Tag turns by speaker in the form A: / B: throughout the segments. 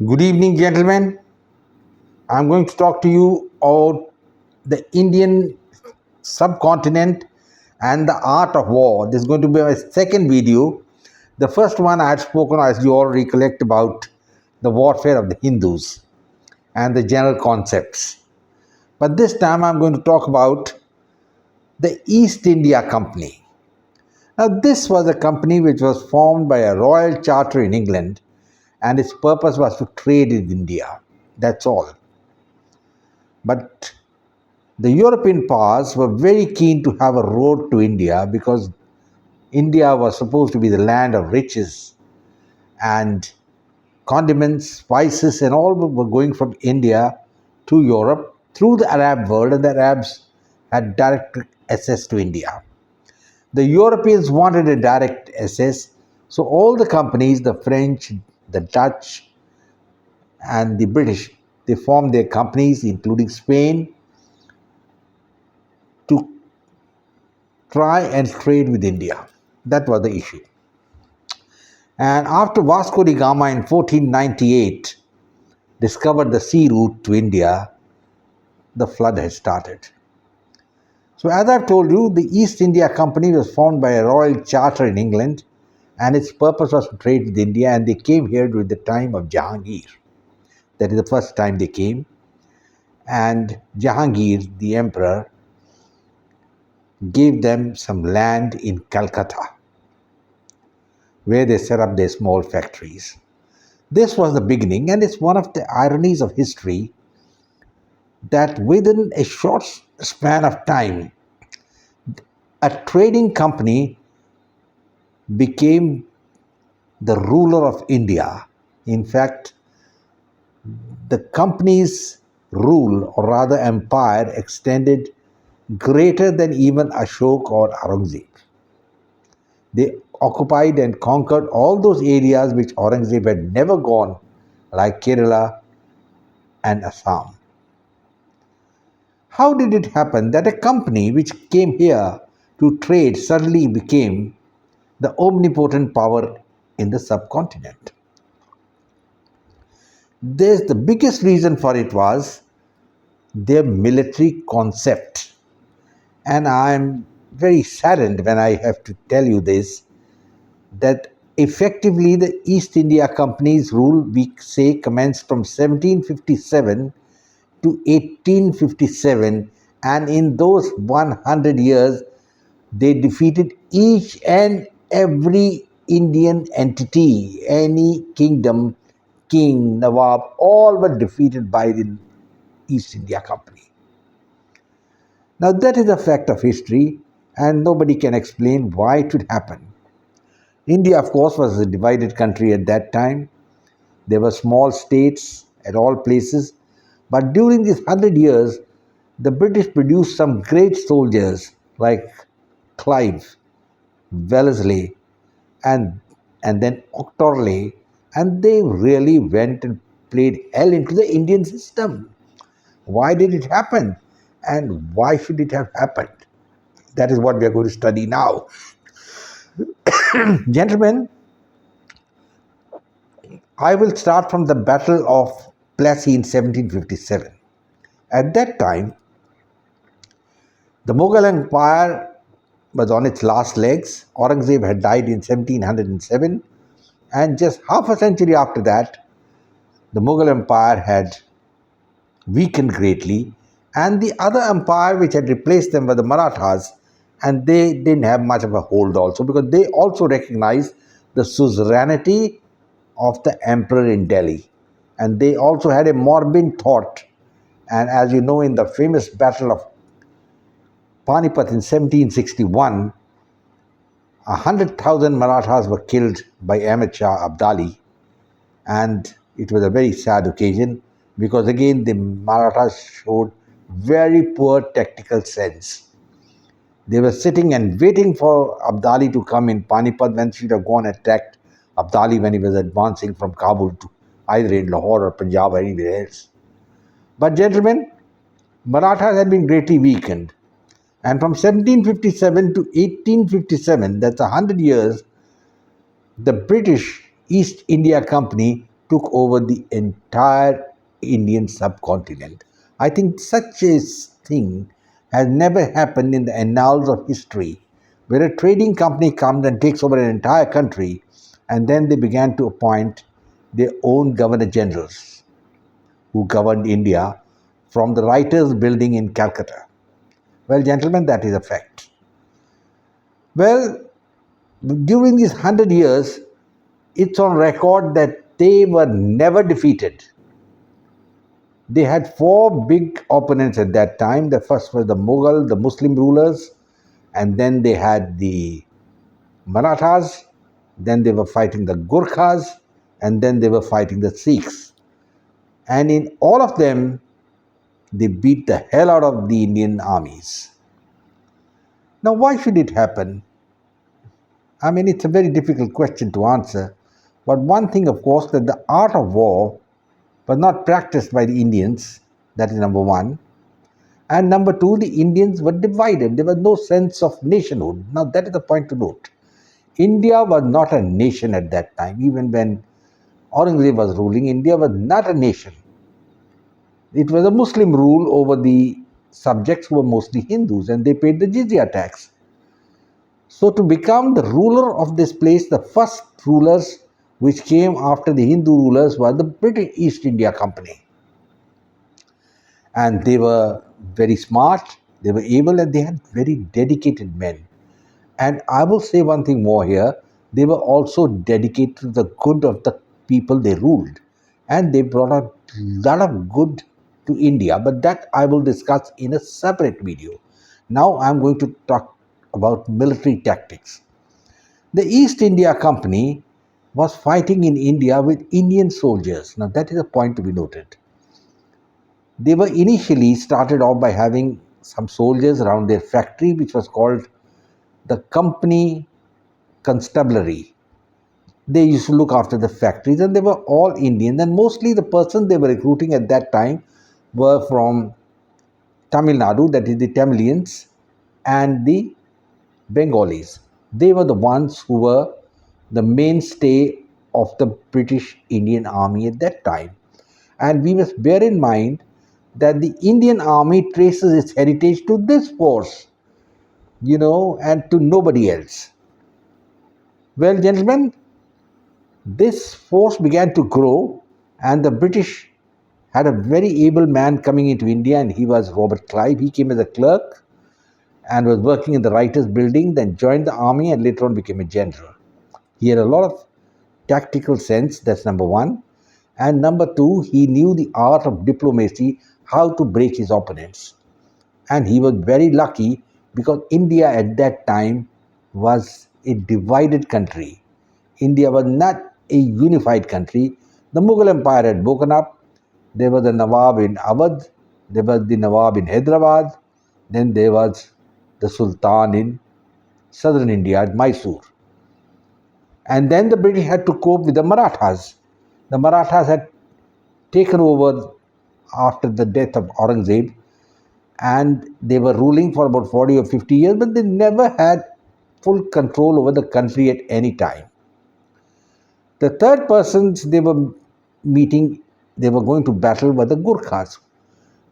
A: Good evening, gentlemen. I'm going to talk to you about the Indian subcontinent and the art of war. This is going to be my second video. The first one I had spoken, as you all recollect, about the warfare of the Hindus and the general concepts. But this time I'm going to talk about the East India Company. Now, this was a company which was formed by a royal charter in England, and its purpose was to trade in India. That's all. But the European powers were very keen to have a road to India because India was supposed to be the land of riches, and condiments, spices, and all were going from India to Europe through the Arab world, and the Arabs had direct access to India. The Europeans wanted a direct access, so all the companies, the French, the Dutch, and the British, they formed their companies, including Spain, to try and trade with India. That was the issue. And after Vasco da Gama in 1498 discovered the sea route to India, the flood had started. So, as I've told you, the East India Company was formed by a royal charter in England, and its purpose was to trade with India, and they came here during the time of Jahangir. That is the first time they came. And Jahangir, the emperor, gave them some land in Calcutta, where they set up their small factories. This was the beginning, and it's one of the ironies of history that within a short span of time, a trading company became the ruler of India. In fact, the company's rule, or rather empire, extended greater than even Ashok or Aurangzeb. They occupied and conquered all those areas which Aurangzeb had never gone, like Kerala and Assam. How did it happen that a company which came here to trade suddenly became the omnipotent power in the subcontinent? The biggest reason for it was their military concept. And I'm very saddened when I have to tell you this, that effectively the East India Company's rule, we say, commenced from 1757 to 1857, and in those 100 years they defeated each and every Indian entity, any kingdom, king, Nawab, all were defeated by the East India Company. Now that is a fact of history, and nobody can explain why it would happen. India, of course, was a divided country at that time. There were small states at all places, but during these 100 years, the British produced some great soldiers like Clive, Wellesley, and, and then Octorley, and they really went and played hell into the Indian system. Why did it happen? And why should it have happened? That is what we are going to study now. Gentlemen, I will start from the Battle of Plassey in 1757. At that time, the Mughal Empire was on its last legs. Aurangzeb had died in 1707, and just half a century after that, the Mughal Empire had weakened greatly, and the other empire which had replaced them were the Marathas, and they didn't have much of a hold also, because they also recognized the suzerainty of the emperor in Delhi, and they also had a morbid thought. And as you know, in the famous battle of Panipat in 1761, 100,000 Marathas were killed by Ahmed Shah Abdali, and it was a very sad occasion because again the Marathas showed very poor tactical sense. They were sitting and waiting for Abdali to come in Panipat when she should have gone and attacked Abdali when he was advancing from Kabul to either in Lahore or Punjab or anywhere else. But gentlemen, Marathas had been greatly weakened, and from 1757 to 1857, that's 100 years, the British East India Company took over the entire Indian subcontinent. I think such a thing has never happened in the annals of history, where a trading company comes and takes over an entire country, and then they began to appoint their own governor generals who governed India from the writers' building in Calcutta. Well, gentlemen, that is a fact. Well, during these 100 years, it's on record that they were never defeated. They had four big opponents at that time. The first was the Mughal, the Muslim rulers, and then they had the Marathas, then they were fighting the Gurkhas, and then they were fighting the Sikhs. And in all of them, they beat the hell out of the Indian armies. Now, why should it happen? I mean, it's a very difficult question to answer. But one thing, of course, that the art of war was not practiced by the Indians. That is number one. And number two, the Indians were divided. There was no sense of nationhood. Now, that is the point to note. India was not a nation at that time. Even when Aurangzeb was ruling, India was not a nation. It was a Muslim rule over the subjects who were mostly Hindus, and they paid the jizya tax. So, to become the ruler of this place, the first rulers which came after the Hindu rulers were the British East India Company. And they were very smart, they were able, and they had very dedicated men. And I will say one thing more here, they were also dedicated to the good of the people they ruled. And they brought a lot of good to India, but that I will discuss in a separate video. Now I'm going to talk about military tactics. The East India Company was fighting in India with Indian soldiers. Now that is a point to be noted. They were initially started off by having some soldiers around their factory, which was called the company constabulary. They used to look after the factories, and they were all Indian. And mostly the persons they were recruiting at that time were from Tamil Nadu, that is the Tamilians, and the Bengalis. They were the ones who were the mainstay of the British Indian Army at that time. And we must bear in mind that the Indian Army traces its heritage to this force, and to nobody else. Well, gentlemen, this force began to grow, and the British had a very able man coming into India, and he was Robert Clive. He came as a clerk and was working in the writers' building, then joined the army, and later on became a general. He had a lot of tactical sense, that's number one. And number two, he knew the art of diplomacy, how to break his opponents. And he was very lucky because India at that time was a divided country. India was not a unified country. The Mughal Empire had broken up. There was the Nawab in Awadh, there was the Nawab in Hyderabad, then there was the Sultan in southern India at Mysore. And then the British had to cope with the Marathas. The Marathas had taken over after the death of Aurangzeb, and they were ruling for about 40 or 50 years, but they never had full control over the country at any time. The third persons they were meeting, they were going to battle were the Gurkhas.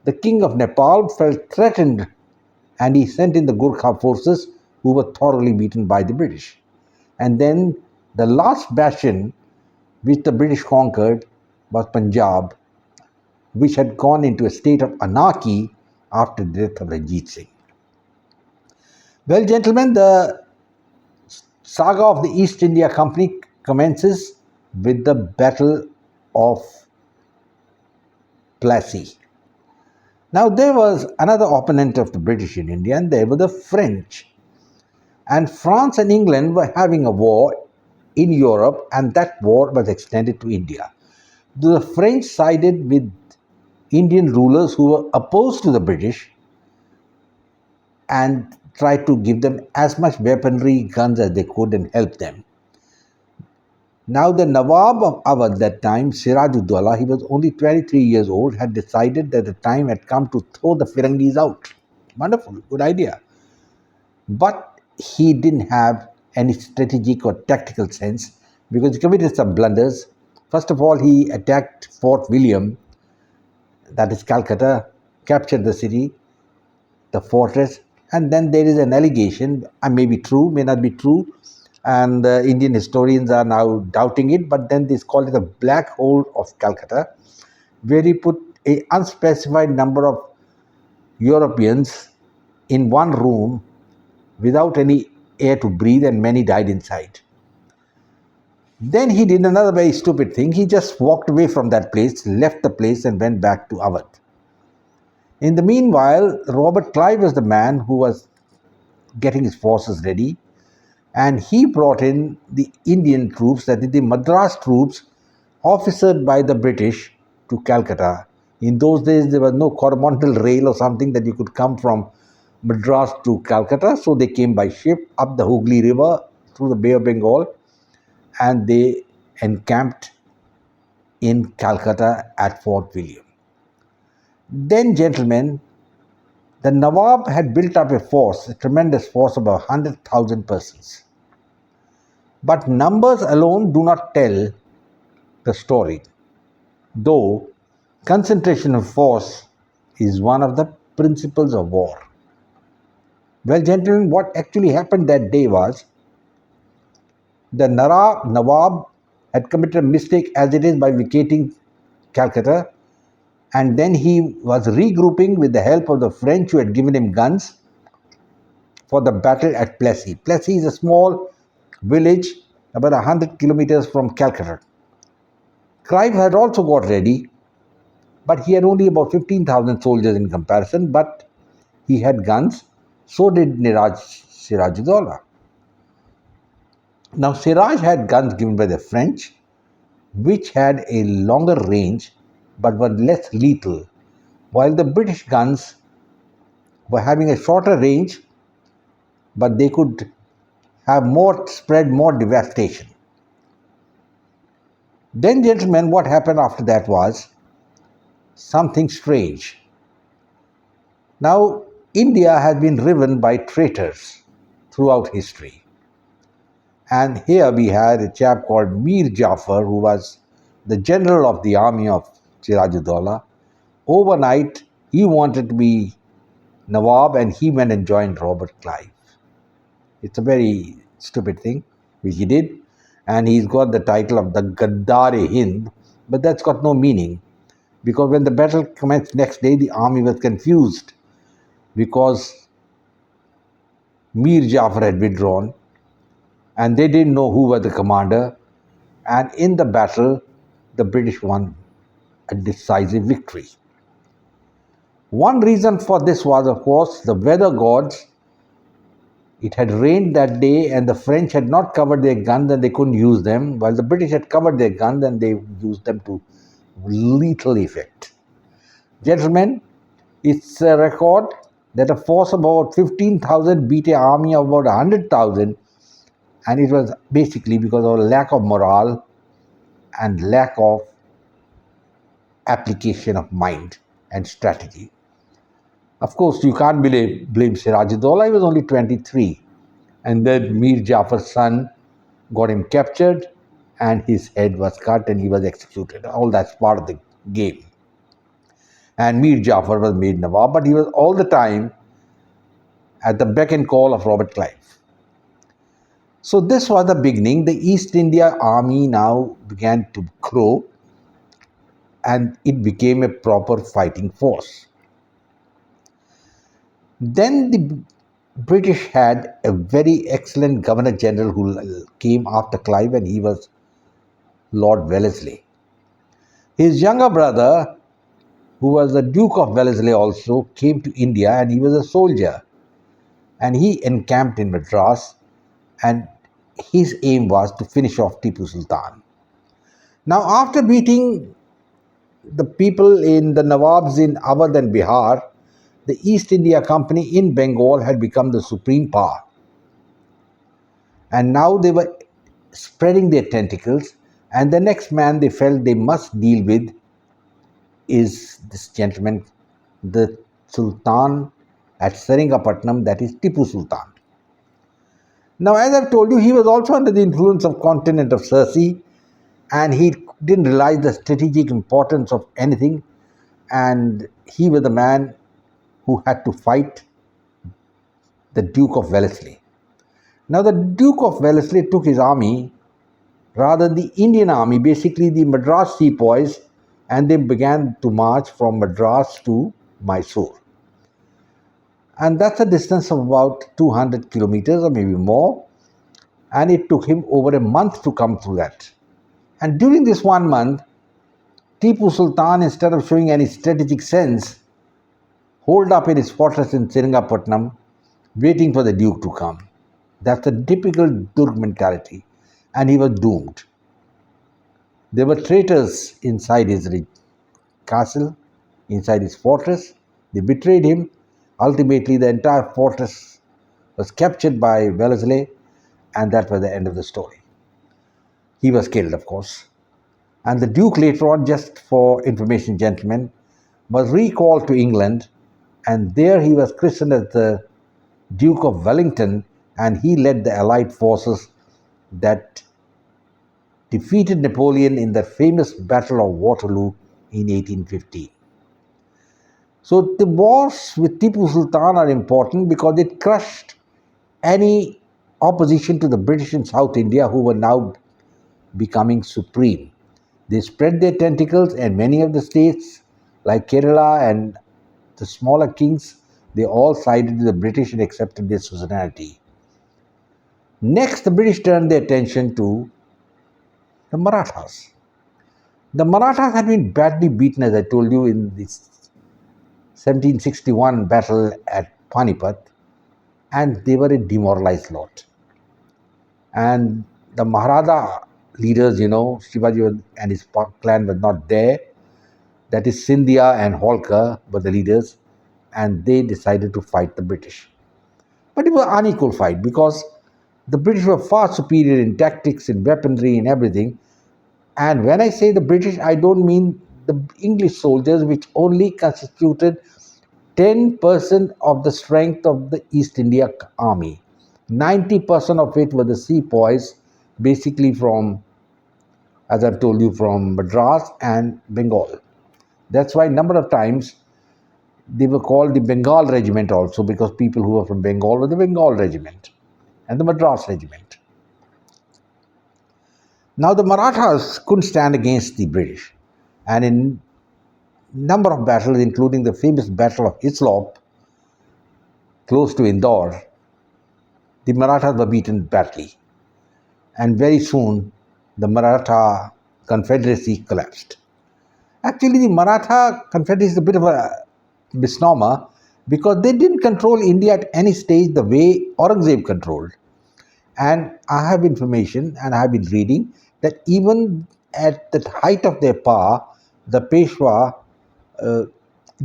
A: The king of Nepal felt threatened, and he sent in the Gurkha forces who were thoroughly beaten by the British. And then the last bastion which the British conquered was Punjab, which had gone into a state of anarchy after the death of Ranjit Singh. Well, gentlemen, the saga of the East India Company commences with the Battle of Plassey. Now, there was another opponent of the British in India, and they were the French. And France and England were having a war in Europe, and that war was extended to India. The French sided with Indian rulers who were opposed to the British and tried to give them as much weaponry, guns as they could and help them. Now, the Nawab of Awadh that time, Sirajuddaula, he was only 23 years old, had decided that the time had come to throw the Firangis out. Wonderful, good idea. But he didn't have any strategic or tactical sense because he committed some blunders. First of all, he attacked Fort William, that is Calcutta, captured the city, the fortress, and then there is an allegation, may be true, may not be true, and Indian historians are now doubting it, but then they call it the Black Hole of Calcutta, where he put a unspecified number of Europeans in one room without any air to breathe, and many died inside. Then he did another very stupid thing. He just walked away from that place, left the place, and went back to Awadh. In the meanwhile, Robert Clive was the man who was getting his forces ready, and he brought in the Indian troops, that is, the Madras troops, officered by the British, to Calcutta. In those days, there was no Coromandel rail or something that you could come from Madras to Calcutta, so they came by ship up the Hooghly River through the Bay of Bengal, and they encamped in Calcutta at Fort William. Then, gentlemen, the Nawab had built up a force, a tremendous force of about 100,000 persons. But numbers alone do not tell the story, though concentration of force is one of the principles of war. Well, gentlemen, what actually happened that day was the Nawab had committed a mistake as it is by vacating Calcutta, and then he was regrouping with the help of the French who had given him guns for the battle at Plessis. Plessis is a small village about 100 kilometers from Calcutta. Clive had also got ready, but he had only about 15,000 soldiers in comparison, but he had guns. So did Sirajudollah. Now, Siraj had guns given by the French, which had a longer range but were less lethal, while the British guns were having a shorter range, but they could have spread more devastation. Then, gentlemen, what happened after that was something strange. Now, India has been riven by traitors throughout history. And here we had a chap called Mir Jafar, who was the general of the army of Sirajudollah. Overnight, he wanted to be Nawab, and he went and joined Robert Clive. It's a very stupid thing, which he did. And he's got the title of the Gaddar-e-Hind, but that's got no meaning. Because when the battle commenced next day, the army was confused because Mir Jafar had withdrawn and they didn't know who was the commander. And in the battle, the British won a decisive victory. One reason for this was, of course, the weather gods. It had rained that day and the French had not covered their guns and they couldn't use them, while the British had covered their guns and they used them to lethal effect. Gentlemen, it's a record that a force of about 15,000 beat an army of about 100,000, and it was basically because of a lack of morale and lack of application of mind and strategy. Of course, you can't blame Sirajudollah. He was only 23. And then Mir Jafar's son got him captured and his head was cut and he was executed. All that's part of the game. And Mir Jafar was made Nawab, but he was all the time at the beck and call of Robert Clive. So this was the beginning. The East India Army now began to grow and it became a proper fighting force. Then the British had a very excellent Governor General who came after Clive, and he was Lord Wellesley. His younger brother, who was the Duke of Wellesley also, came to India and he was a soldier. And he encamped in Madras and his aim was to finish off Tipu Sultan. Now, after beating the people in the Nawabs in Awadh and Bihar, the East India Company in Bengal had become the supreme power. And now they were spreading their tentacles, and the next man they felt they must deal with is this gentleman, the Sultan at Seringapatam, that is Tipu Sultan. Now, as I've told you, he was also under the influence of continent of Circe, and he didn't realize the strategic importance of anything, and he was the man who had to fight the Duke of Wellesley. Now, the Duke of Wellesley took his army, rather the Indian army, basically the Madras sepoys, and they began to march from Madras to Mysore. And that's a distance of about 200 kilometers or maybe more. And it took him over a month to come through that. And during this 1 month, Tipu Sultan, instead of showing any strategic sense, holed up in his fortress in Sringapatnam, waiting for the Duke to come. That's a typical Durg mentality. And he was doomed. There were traitors inside his castle, inside his fortress. They betrayed him. Ultimately, the entire fortress was captured by Wellesley, and that was the end of the story. He was killed, of course. And the Duke later on, just for information, gentlemen, was recalled to England, and there he was christened as the Duke of Wellington, and he led the Allied forces that defeated Napoleon in the famous Battle of Waterloo in 1815. So the wars with Tipu Sultan are important because it crushed any opposition to the British in South India, who were now becoming supreme. They spread their tentacles, and many of the states like Kerala and the smaller kings, they all sided with the British and accepted their suzerainty. Next, the British turned their attention to the Marathas. The Marathas had been badly beaten, as I told you, in the 1761 battle at Panipat, and they were a demoralized lot. And the Maharada leaders, Shivaji and his clan were not there. That is, Scindia and Holkar were the leaders, and they decided to fight the British. But it was an unequal fight because the British were far superior in tactics, in weaponry, in everything. And when I say the British, I don't mean the English soldiers, which only constituted 10% of the strength of the East India Army. 90% of it were the sepoys, basically from, as I've told you, from Madras and Bengal. That's why a number of times they were called the Bengal Regiment also, because people who were from Bengal were the Bengal Regiment and the Madras Regiment. Now the Marathas couldn't stand against the British, and in number of battles, including the famous Battle of Hislop, close to Indore, the Marathas were beaten badly. And very soon, the Maratha Confederacy collapsed. Actually, the Maratha Confederacy is a bit of a misnomer because they didn't control India at any stage the way Aurangzeb controlled. And I have information, and I have been reading, that even at the height of their power, the Peshwa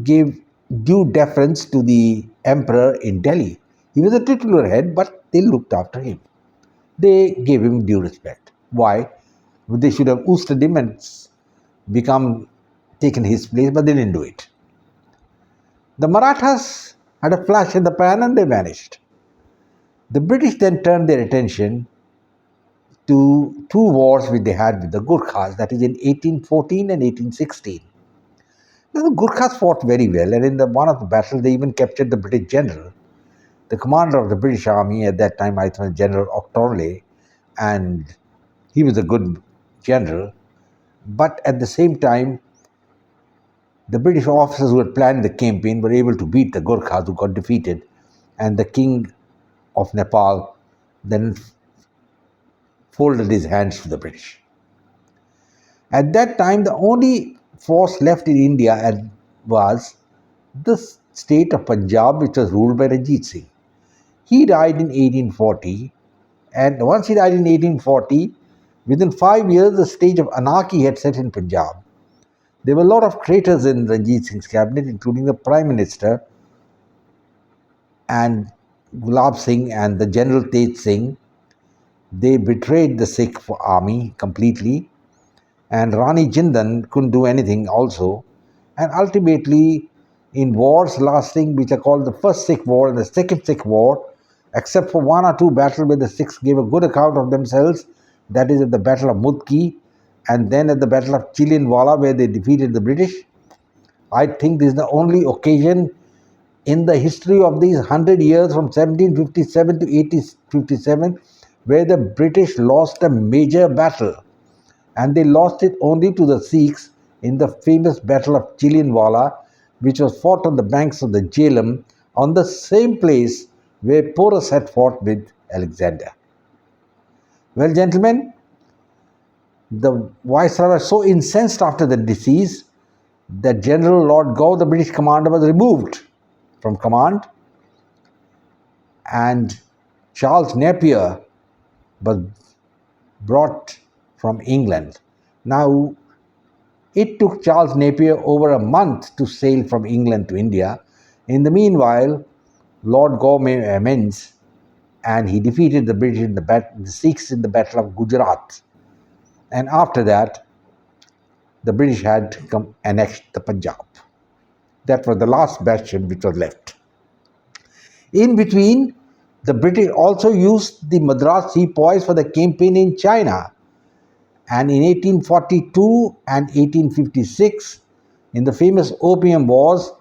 A: gave due deference to the emperor in Delhi. He was a titular head, but they looked after him. They gave him due respect. Why? They should have ousted him and taken his place, but they didn't do it. The Marathas had a flash in the pan and they vanished. The British then turned their attention to two wars which they had with the Gurkhas, that is in 1814 and 1816. Now, the Gurkhas fought very well, and in one of the battles, they even captured the British general. The commander of the British army at that time, I think, General Octorley, and he was a good general. But at the same time, the British officers who had planned the campaign were able to beat the Gurkhas, who got defeated, and the king of Nepal then folded his hands to the British. At that time, the only force left in India was the state of Punjab, which was ruled by Ranjit Singh. He died in 1840, and once he died in 1840, within 5 years, the stage of anarchy had set in Punjab. There were a lot of traitors in Ranjit Singh's cabinet, including the Prime Minister and Gulab Singh and the General Tej Singh. They betrayed the Sikh army completely, and Rani Jindan couldn't do anything also. And ultimately, in wars lasting, which are called the First Sikh War and the Second Sikh War, except for one or two battles where the Sikhs gave a good account of themselves, that is at the Battle of Mudki and then at the Battle of Chillianwala, where they defeated the British. I think this is the only occasion in the history of these 100 years from 1757 to 1857 where the British lost a major battle, and they lost it only to the Sikhs in the famous Battle of Chillianwala, which was fought on the banks of the Jhelum, on the same place where Porus had fought with Alexander. Well, gentlemen, the Viceroy was so incensed after the decease that General Lord Gough, the British commander, was removed from command, and Charles Napier was brought from England. Now, it took Charles Napier over a month to sail from England to India. In the meanwhile, Lord Gough made amends, and he defeated the British in the Sikhs in the Battle of Gujarat. And after that, the British had annexed the Punjab. That was the last bastion which was left. In between, the British also used the Madras sepoys for the campaign in China. And in 1842 and 1856, in the famous Opium Wars,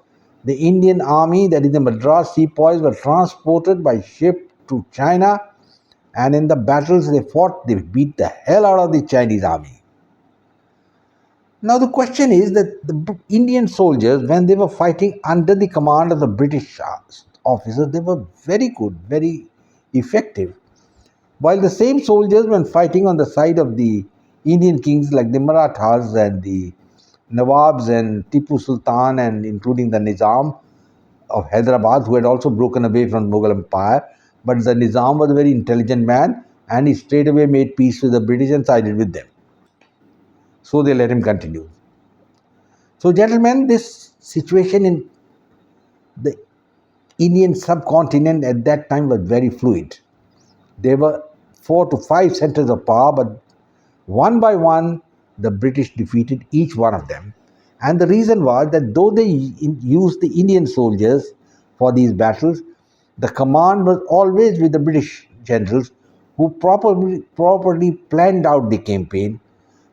A: the Indian army, that is the Madras sepoys, were transported by ship to China, and in the battles they fought, they beat the hell out of the Chinese army. Now the question is that the Indian soldiers, when they were fighting under the command of the British officers, they were very good, very effective. While the same soldiers, when fighting on the side of the Indian kings like the Marathas and the Nawabs and Tipu Sultan, and including the Nizam of Hyderabad, who had also broken away from the Mughal Empire, but the Nizam was a very intelligent man, and he straight away made peace with the British and sided with them. So they let him continue. So, gentlemen, this situation in the Indian subcontinent at that time was very fluid. There were 4 to 5 centers of power, but one by one, the British defeated each one of them. And the reason was that though they used the Indian soldiers for these battles, the command was always with the British generals who properly planned out the campaign,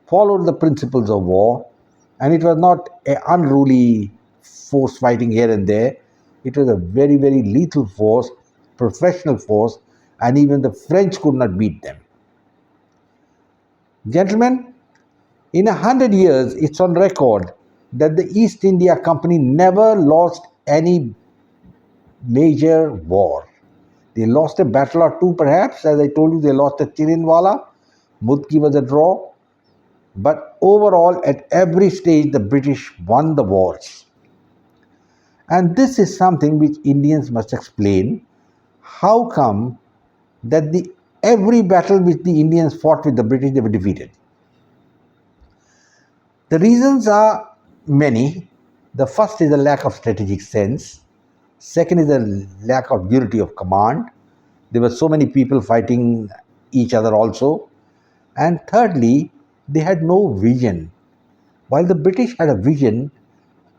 A: followed the principles of war, and it was not an unruly force fighting here and there. It was a very, very lethal force, professional force, and even the French could not beat them. Gentlemen, in 100 years, it's on record that the East India Company never lost any major war. They lost a battle or two, perhaps. As I told you, they lost at Chillianwala. Mudki was a draw. But overall, at every stage, the British won the wars. And this is something which Indians must explain. How come that every battle which the Indians fought with the British, they were defeated? The reasons are many. The first is a lack of strategic sense. Second is a lack of unity of command. There were so many people fighting each other also. And thirdly, they had no vision. While the British had a vision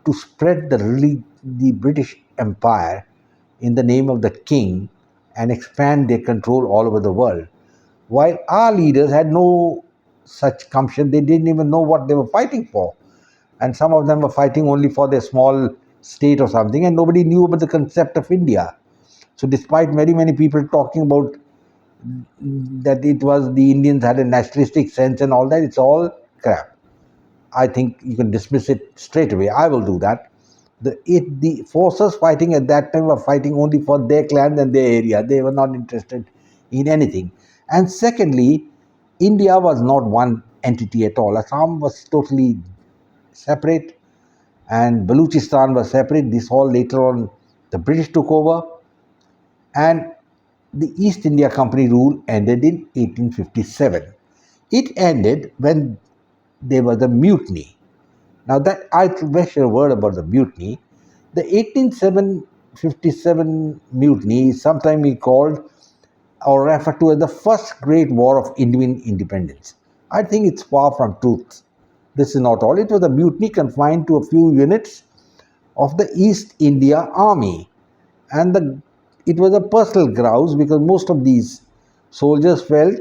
A: to spread the British Empire in the name of the king and expand their control all over the world, while our leaders had no such gumption, they didn't even know what they were fighting for. And some of them were fighting only for their small state or something, and nobody knew about the concept of India. So despite many, many people talking about that it was the Indians had a nationalistic sense and all that, it's all crap. I think you can dismiss it straight away. I will do that. The forces fighting at that time were fighting only for their clan and their area. They were not interested in anything. And secondly, India was not one entity at all. Assam was totally separate, and Baluchistan was separate. This all later on the British took over, and the East India Company rule ended in 1857. It ended when there was a mutiny. Now that I mention a word about the mutiny, the 1857 mutiny is sometimes called or referred to as the first great war of Indian independence. I think it's far from truth. This is not all. It was a mutiny confined to a few units of the East India Army. And it was a personal grouse because most of these soldiers felt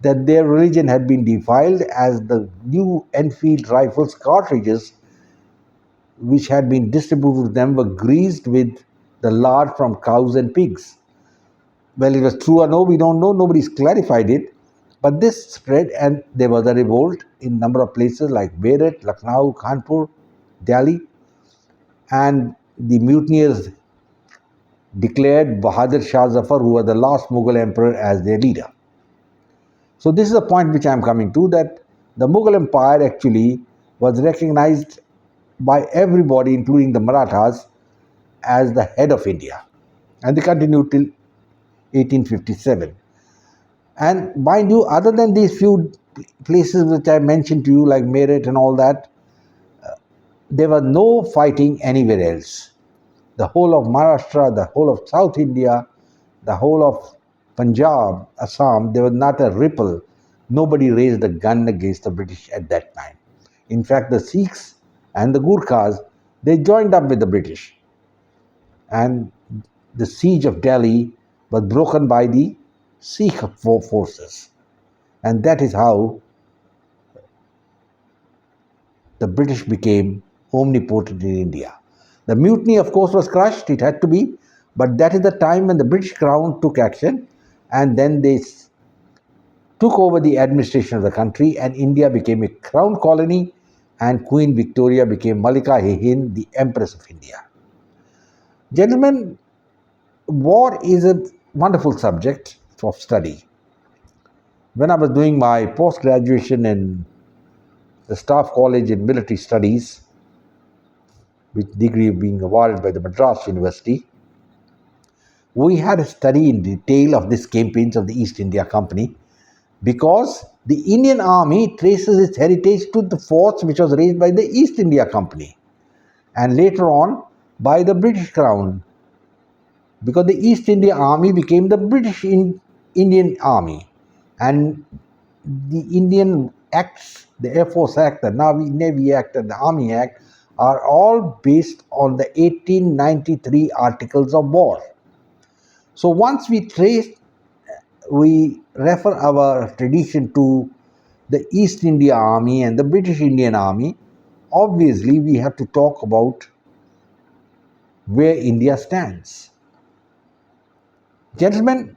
A: that their religion had been defiled, as the new Enfield rifles cartridges which had been distributed to them were greased with the lard from cows and pigs. Well, it was true or no, we don't know. Nobody's clarified it. But this spread, and there was a revolt in a number of places like Meerut, Lucknow, Kanpur, Delhi, and the mutineers declared Bahadur Shah Zafar, who was the last Mughal emperor, as their leader. So this is the point which I am coming to, that the Mughal Empire actually was recognized by everybody, including the Marathas, as the head of India. And they continued till 1857. And mind you, other than these few places which I mentioned to you, like Meerut and all that, there was no fighting anywhere else. The whole of Maharashtra, the whole of South India, the whole of Punjab, Assam, there was not a ripple. Nobody raised a gun against the British at that time. In fact, the Sikhs and the Gurkhas, they joined up with the British. And the siege of Delhi was broken by the Sikh forces. And that is how the British became omnipotent in India. The mutiny, of course, was crushed, it had to be, but that is the time when the British Crown took action, and then they took over the administration of the country, and India became a crown colony, and Queen Victoria became Malika-e-Hind, the Empress of India. Gentlemen, war is a wonderful subject of study. When I was doing my post-graduation in the Staff College in Military Studies, with degree being awarded by the Madras University, we had a study in detail of these campaigns of the East India Company, because the Indian Army traces its heritage to the force which was raised by the East India Company and later on by the British Crown, because the East India Army became the British Indian Army, and the Indian Acts, the Air Force Act, the Navy Act, and the Army Act are all based on the 1893 Articles of War. So once we refer our tradition to the East India Army and the British Indian Army, obviously we have to talk about where India stands. Gentlemen,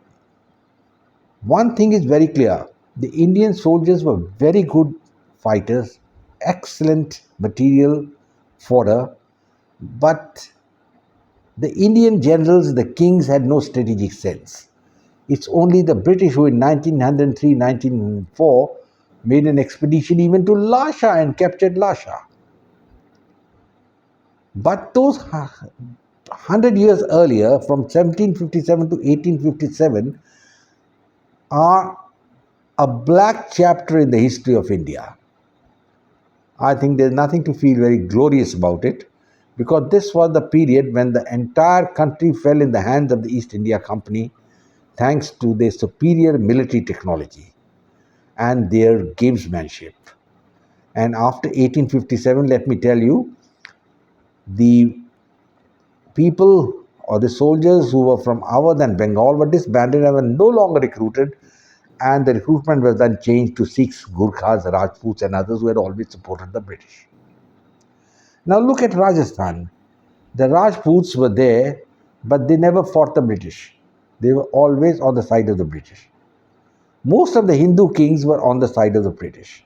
A: one thing is very clear. The Indian soldiers were very good fighters, excellent material fodder, but the Indian generals, the kings, had no strategic sense. It's only the British who in 1903-1904 made an expedition even to Lhasa and captured Lhasa. But those 100 years earlier, from 1757 to 1857, are a black chapter in the history of India. I think there's nothing to feel very glorious about it, because this was the period when the entire country fell in the hands of the East India Company thanks to their superior military technology and their gamesmanship. And after 1857, let me tell you, the people or the soldiers who were from Awadh and Bengal were disbanded and were no longer recruited, and the recruitment was then changed to Sikhs, Gurkhas, Rajputs, and others who had always supported the British. Now look at Rajasthan. The Rajputs were there, but they never fought the British. They were always on the side of the British. Most of the Hindu kings were on the side of the British.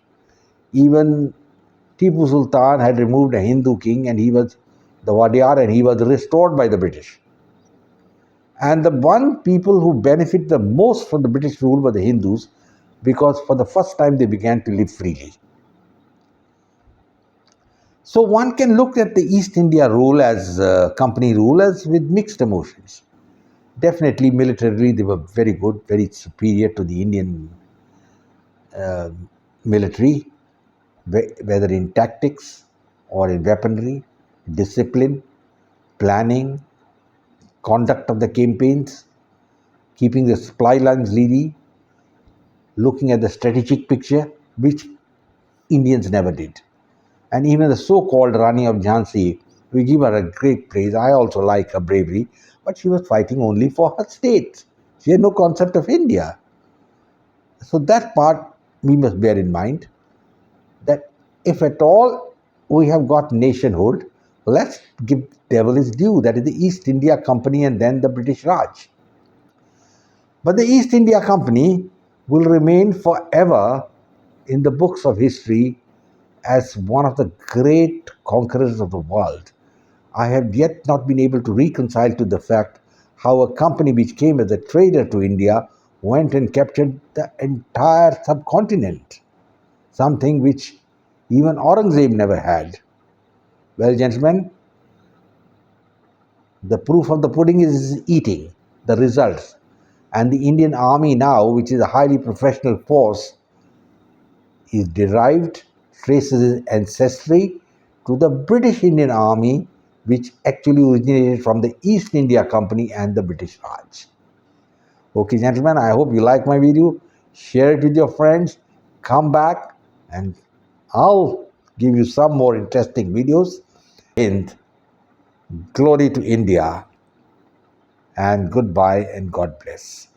A: Even Tipu Sultan had removed a Hindu king, and he was the Wadiyar, and he was restored by the British. And the one people who benefit the most from the British rule were the Hindus, because for the first time they began to live freely. So one can look at the East India rule as company rule as with mixed emotions. Definitely militarily they were very good, very superior to the Indian military, whether in tactics or in weaponry, discipline, planning, conduct of the campaigns, keeping the supply lines leady, looking at the strategic picture, which Indians never did. And even the so-called Rani of Jhansi, we give her a great praise. I also like her bravery, but she was fighting only for her state. She had no concept of India. So that part we must bear in mind, that if at all we have got nationhood, let's give devil his due. That is the East India Company and then the British Raj. But the East India Company will remain forever in the books of history as one of the great conquerors of the world. I have yet not been able to reconcile to the fact how a company which came as a trader to India went and captured the entire subcontinent, something which even Aurangzeb never had. Well, gentlemen, the proof of the pudding is eating the results. And the Indian Army now, which is a highly professional force, is derived, traces its ancestry to the British Indian Army, which actually originated from the East India Company and the British Raj. Okay, gentlemen, I hope you like my video. Share it with your friends. Come back and I'll give you some more interesting videos. And glory to India, and goodbye and God bless.